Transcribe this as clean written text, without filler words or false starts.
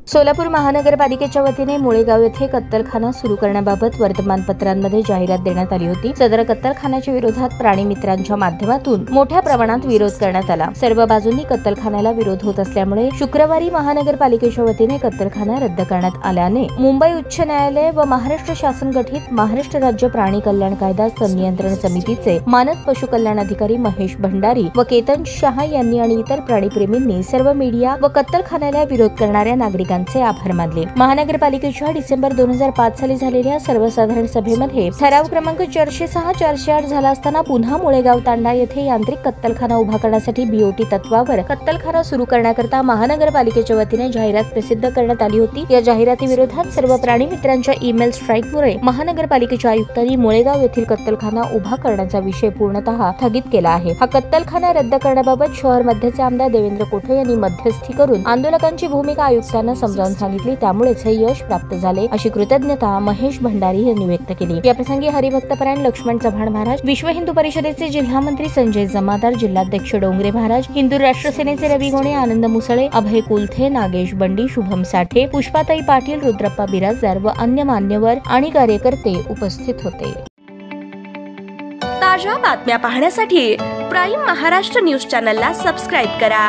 सोलापूर महानगरपालिकेच्या वतीने मुळेगाव येथे कत्तलखाना सुरू करण्याबाबत वर्तमानपत्रांमध्ये जाहिरात देण्यात आली होती। सदर कत्तलखान्याच्या विरोधात प्राणी मित्रांच्या माध्यमातून मोठ्या प्रमाणात विरोध करण्यात आला। सर्व बाजूंनी कत्तलखान्याला विरोध होत असल्यामुळे शुक्रवारी महानगरपालिकेच्या वतीने कत्तलखाना रद्द करण्यात आल्याने मुंबई उच्च न्यायालय व महाराष्ट्र शासन गठीत महाराष्ट्र राज्य प्राणी कल्याण कायदा संनियंत्रण समितीचे मानद पशु कल्याण अधिकारी महेश भंडारी व केतन शहा यांनी आणि इतर प्राणीप्रेमींनी सर्व मीडिया व कत्तलखान्याला विरोध करणाऱ्या नागरिकांचे आभार मानले। महानगरपालिकेच्या डिसेंबर 2005 साली झालेल्या सर्वसाधारण सभेमध्ये ठराव क्रमांक 406-408 झाला असताना पुन्हा मुळेगाव तांडा येथे यांत्रिक कत्तलखाना उभा करण्यासाठी बीओटी तत्वावर कत्तलखाना सुरू करण्याकरता महानगरपालिकेच्या वतीने जाहिरात प्रसिद्ध करण्यात आली होती। या जाहिरातीविरोधात सर्व प्राणी मित्रांच्या ईमेल स्ट्राईकमुळे महानगरपालिकेच्या आयुक्तांनी मुळेगाव येथील कत्तलखाना उभा करण्याचा विषय पूर्णतः स्थगित केला आहे। हा कत्तलखाना रद्द करण्याबाबत शहर मध्यचे आमदार देवेंद्र कोठे यांनी मध्यस्थी करून आंदोलकांची भूमिका आयुक्तांना समजावून सांगितली, त्यामुळेच हे यश प्राप्त झाले अशी कृतज्ञता महेश भंडारी यांनी व्यक्त केली। याप्रसंगी हरिभक्तपरायण लक्ष्मण चव्हाण महाराज, विश्व हिंदू परिषदेचे जिल्हा मंत्री संजय जमादार, जिल्हाध्यक्ष डोंगरे महाराज, हिंदू राष्ट्र सेनेचे रवी गोणे, आनंद मुसळे, अभय कुलथे, नागेश बंडी, शुभम साठे, पुष्पाताई पाटील, रुद्रप्पा बिराजदार व अन्य मान्यवर आणि कार्यकर्ते उपस्थित होते। ताज्या बातम्या पाहण्यासाठी प्राईम महाराष्ट्र न्यूज चॅनलला सबस्क्राईब करा।